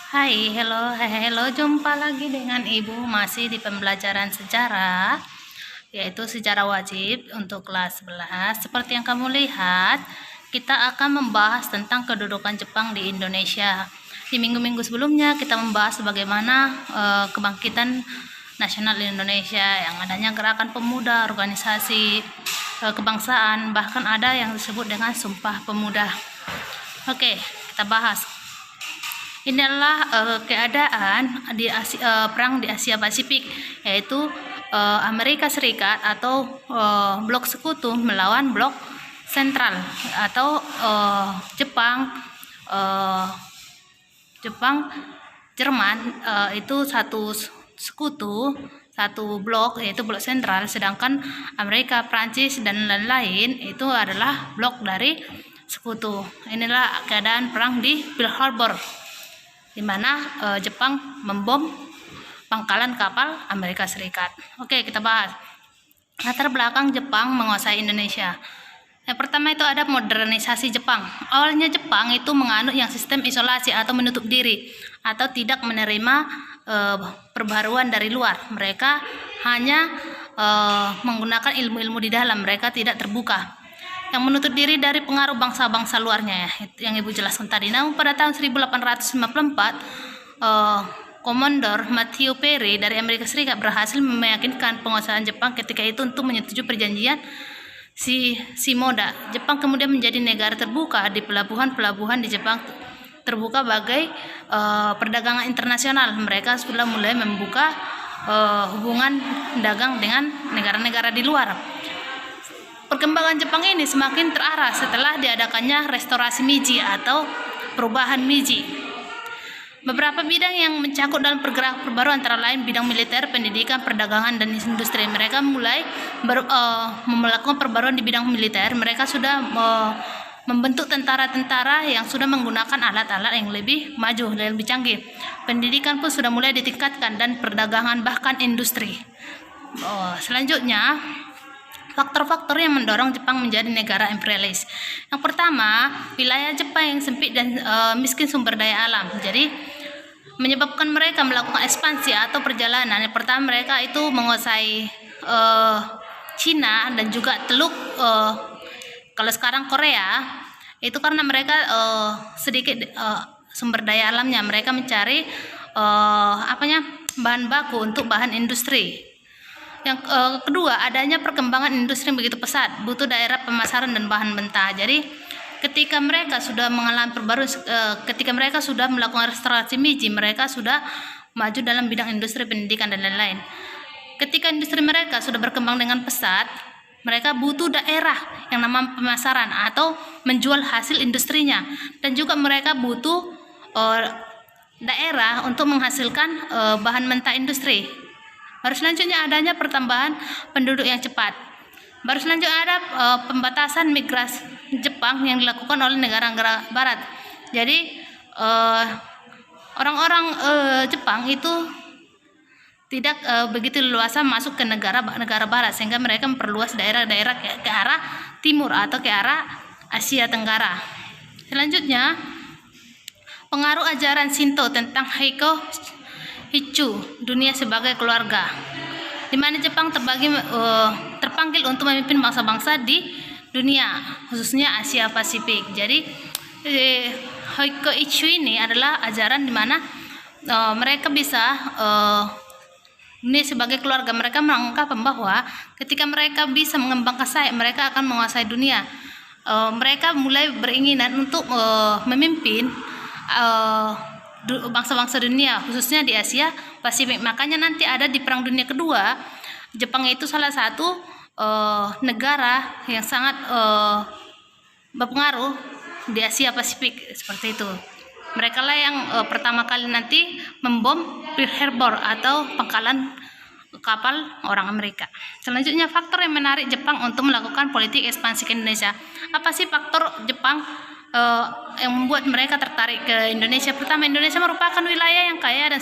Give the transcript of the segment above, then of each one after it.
Hello, jumpa lagi dengan Ibu masih di pembelajaran sejarah, yaitu sejarah wajib untuk kelas 11. Seperti yang kamu lihat, kita akan membahas tentang kedudukan Jepang di Indonesia. Di minggu-minggu sebelumnya kita membahas bagaimana kebangkitan nasional di Indonesia, yang adanya gerakan pemuda, organisasi kebangsaan, bahkan ada yang disebut dengan Sumpah Pemuda. Oke, kita bahas. Ini adalah keadaan di perang di Asia Pasifik, yaitu Amerika Serikat atau blok sekutu melawan blok sentral atau Jepang, Jerman, itu satu sekutu, satu blok, yaitu blok sentral, sedangkan Amerika, Prancis, dan lain-lain itu adalah blok dari sekutu. Inilah keadaan perang di Pearl Harbor, di mana Jepang membom pangkalan kapal Amerika Serikat. Oke, kita bahas latar belakang Jepang menguasai Indonesia. Yang pertama itu ada modernisasi Jepang. Awalnya Jepang itu menganut yang sistem isolasi atau menutup diri atau tidak menerima perbaruan dari luar. Mereka hanya menggunakan ilmu-ilmu di dalam, mereka tidak terbuka, yang menutup diri dari pengaruh bangsa-bangsa luarnya, ya, yang Ibu jelaskan tadi. Namun pada tahun 1854, Komodor Matthew Perry dari Amerika Serikat berhasil meyakinkan penguasaan Jepang ketika itu untuk menyetujui perjanjian Shimoda. Jepang kemudian menjadi negara terbuka. Di pelabuhan-pelabuhan di Jepang terbuka bagai perdagangan internasional. Mereka sudah mulai membuka hubungan dagang dengan negara-negara di luar. Perkembangan Jepang ini semakin terarah setelah diadakannya restorasi Meiji atau perubahan Meiji. Beberapa bidang yang mencakup dalam pergerakan perbaruan antara lain bidang militer, pendidikan, perdagangan, dan industri. Mereka mulai melakukan perbaruan di bidang militer. Mereka sudah membentuk tentara-tentara yang sudah menggunakan alat-alat yang lebih maju dan lebih canggih. Pendidikan pun sudah mulai ditingkatkan, dan perdagangan bahkan industri. Selanjutnya, faktor-faktor yang mendorong Jepang menjadi negara imperialis. Yang pertama, wilayah Jepang yang sempit dan miskin sumber daya alam. Jadi menyebabkan mereka melakukan ekspansi atau perjalanan. Yang pertama, mereka itu menguasai Cina dan juga Teluk kalau sekarang Korea, itu karena mereka sedikit sumber daya alamnya. Mereka mencari bahan baku untuk bahan industri. Yang kedua, adanya perkembangan industri yang begitu pesat, butuh daerah pemasaran dan bahan mentah. Jadi ketika mereka sudah mengalami perbaruan, ketika mereka sudah melakukan restorasi Meiji, mereka sudah maju dalam bidang industri, pendidikan, dan lain-lain. Ketika industri mereka sudah berkembang dengan pesat, mereka butuh daerah yang namanya pemasaran atau menjual hasil industrinya, dan juga mereka butuh daerah untuk menghasilkan bahan mentah industri. Baru selanjutnya adanya pertambahan penduduk yang cepat. Baru selanjutnya ada pembatasan migrasi Jepang yang dilakukan oleh negara-negara barat. Jadi orang-orang Jepang itu tidak begitu leluasa masuk ke negara barat, sehingga mereka memperluas daerah-daerah ke arah timur atau ke arah Asia Tenggara. Selanjutnya, pengaruh ajaran Shinto tentang Heiko Hichu, dunia sebagai keluarga, di mana Jepang terpanggil untuk memimpin bangsa-bangsa di dunia, khususnya Asia Pasifik. Jadi Heiko Hichu ini adalah ajaran di mana mereka bisa dunia sebagai keluarga. Mereka menganggap bahwa ketika mereka bisa mengembangkan sayap, mereka akan menguasai dunia. Mereka mulai beringinan untuk memimpin bangsa-bangsa dunia, khususnya di Asia Pasifik. Makanya nanti ada di Perang Dunia Kedua, Jepang itu salah satu negara yang sangat berpengaruh di Asia Pasifik, seperti itu. Mereka lah yang pertama kali nanti membom Pearl Harbor atau pangkalan kapal orang Amerika. Selanjutnya, faktor yang menarik Jepang untuk melakukan politik ekspansi ke Indonesia. Apa sih faktor Jepang yang membuat mereka tertarik ke Indonesia? Pertama, Indonesia merupakan wilayah yang kaya dan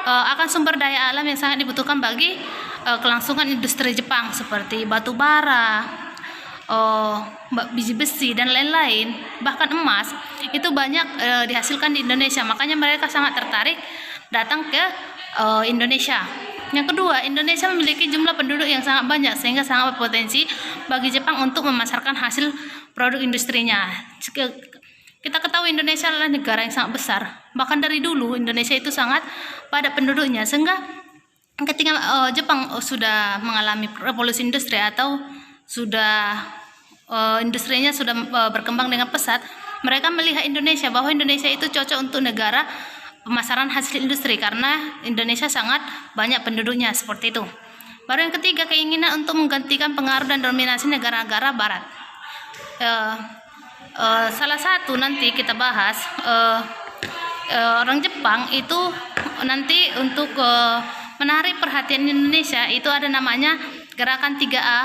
akan sumber daya alam yang sangat dibutuhkan bagi kelangsungan industri Jepang, seperti batu bara, biji besi dan lain-lain, bahkan emas itu banyak dihasilkan di Indonesia. Makanya mereka sangat tertarik datang ke Indonesia. Yang kedua, Indonesia memiliki jumlah penduduk yang sangat banyak sehingga sangat berpotensi bagi Jepang untuk memasarkan hasil produk industrinya. Kita ketahui Indonesia adalah negara yang sangat besar. Bahkan dari dulu Indonesia itu sangat padat penduduknya, sehingga ketika Jepang sudah mengalami revolusi industri atau sudah industrinya sudah berkembang dengan pesat, mereka melihat Indonesia bahwa Indonesia itu cocok untuk negara pemasaran hasil industri karena Indonesia sangat banyak penduduknya, seperti itu. Baru yang ketiga, keinginan untuk menggantikan pengaruh dan dominasi negara-negara barat. Salah satu nanti kita bahas, orang Jepang itu nanti untuk menarik perhatian Indonesia itu ada namanya gerakan 3A,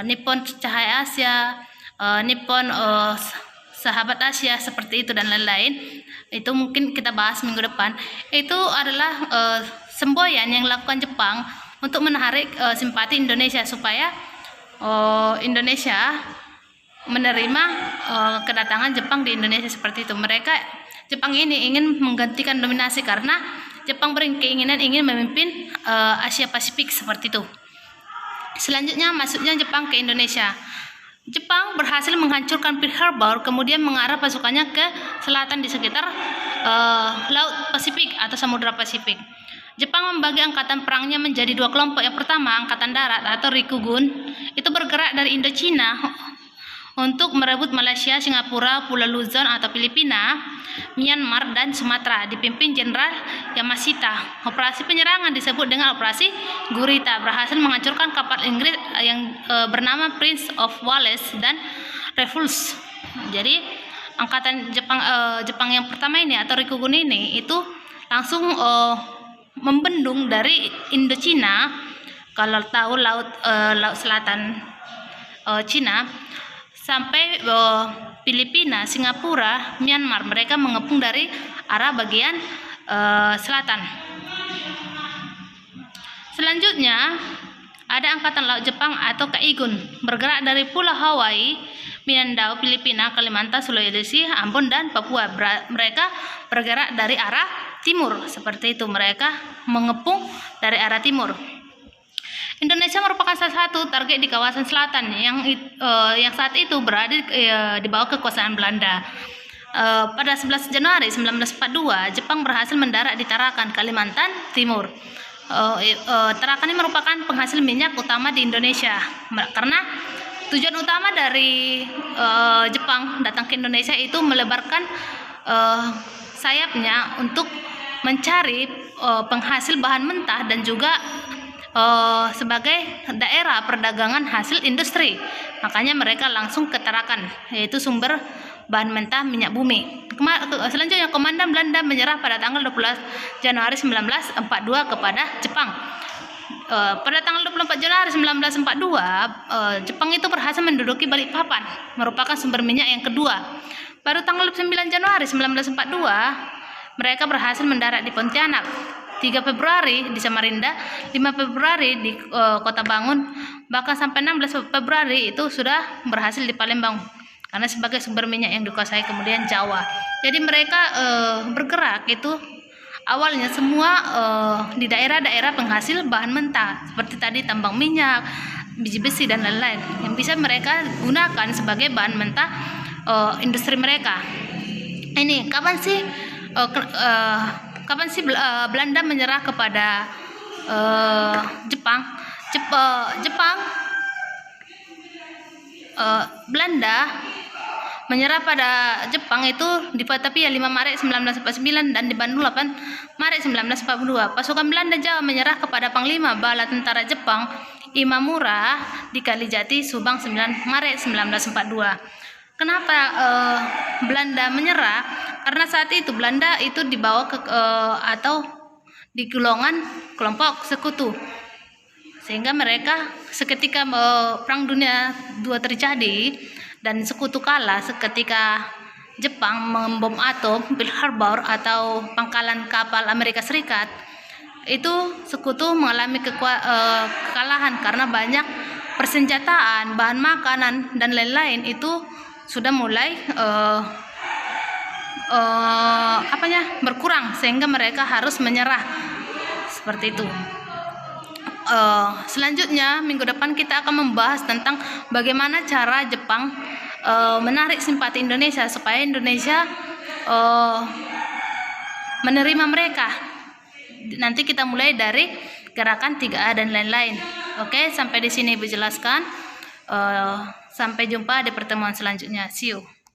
Nippon Cahaya Asia, Nippon Sahabat Asia, seperti itu dan lain-lain. Itu mungkin kita bahas minggu depan. Itu adalah semboyan yang dilakukan Jepang untuk menarik simpati Indonesia supaya Indonesia menerima kedatangan Jepang di Indonesia, seperti itu. Jepang ini ingin menggantikan dominasi karena Jepang berkeinginan ingin memimpin Asia Pasifik, seperti itu. Selanjutnya masuknya Jepang ke Indonesia. Jepang berhasil menghancurkan Pearl Harbor, kemudian mengarah pasukannya ke selatan di sekitar Laut Pasifik atau Samudra Pasifik. Jepang membagi angkatan perangnya menjadi dua kelompok. Yang pertama, angkatan darat atau Rikugun, itu bergerak dari Indochina untuk merebut Malaysia, Singapura, Pulau Luzon atau Filipina, Myanmar, dan Sumatera, dipimpin Jenderal Yamashita. Operasi penyerangan disebut dengan Operasi Gurita, berhasil menghancurkan kapal Inggris yang bernama Prince of Wales dan Repulse. Jadi angkatan Jepang yang pertama ini atau Rikugun ini itu langsung membendung dari Indochina, kalau tahu laut selatan Cina, sampai Filipina, Singapura, Myanmar. Mereka mengepung dari arah bagian selatan. Selanjutnya ada angkatan laut Jepang atau Kaigun, bergerak dari Pulau Hawaii, Mindanao, Filipina, Kalimantan, Sulawesi, Ambon, dan Papua. Mereka bergerak dari arah timur, seperti itu. Mereka mengepung dari arah timur. Indonesia merupakan salah satu target di kawasan selatan yang saat itu berada di bawah kekuasaan Belanda. Pada 11 Januari 1942, Jepang berhasil mendarat di Tarakan, Kalimantan Timur. Tarakan ini merupakan penghasil minyak utama di Indonesia. Karena tujuan utama dari Jepang datang ke Indonesia itu melebarkan sayapnya untuk mencari penghasil bahan mentah dan juga sebagai daerah perdagangan hasil industri. Makanya mereka langsung ke Tarakan, yaitu sumber bahan mentah minyak bumi. Selanjutnya komandan Belanda menyerah pada tanggal 12 Januari 1942 kepada Jepang. Pada tanggal 24 Januari 1942, Jepang itu berhasil menduduki Balikpapan, merupakan sumber minyak yang kedua. Baru tanggal 9 Januari 1942, mereka berhasil mendarat di Pontianak. 3 Februari di Samarinda, 5 Februari di Kota Bangun, bahkan sampai 16 Februari itu sudah berhasil di Palembang karena sebagai sumber minyak yang dikuasai kemudian Jawa. Jadi mereka bergerak itu awalnya semua di daerah-daerah penghasil bahan mentah seperti tadi tambang minyak, biji besi dan lain-lain yang bisa mereka gunakan sebagai bahan mentah industri mereka. Ini kapan sih Belanda menyerah kepada Jepang? Belanda menyerah pada Jepang itu di Batavia 5 Maret 1949 dan di Bandung 8 Maret 1942. Pasukan Belanda Jawa menyerah kepada Panglima Bala Tentara Jepang Imamura di Kalijati, Subang 9 Maret 1942. Kenapa Belanda menyerah? Karena saat itu Belanda itu dibawa atau di golongan kelompok sekutu, sehingga mereka seketika Perang Dunia II terjadi dan sekutu kalah ketika Jepang membom atom Pearl Harbor atau pangkalan kapal Amerika Serikat. Itu sekutu mengalami kekalahan karena banyak persenjataan, bahan makanan dan lain-lain itu sudah mulai berkurang, sehingga mereka harus menyerah seperti itu. Selanjutnya minggu depan kita akan membahas tentang bagaimana cara Jepang menarik simpati Indonesia supaya Indonesia menerima mereka. Nanti kita mulai dari gerakan 3A dan lain-lain. Oke, sampai di sini Ibu jelaskan. Sampai jumpa di pertemuan selanjutnya. See you.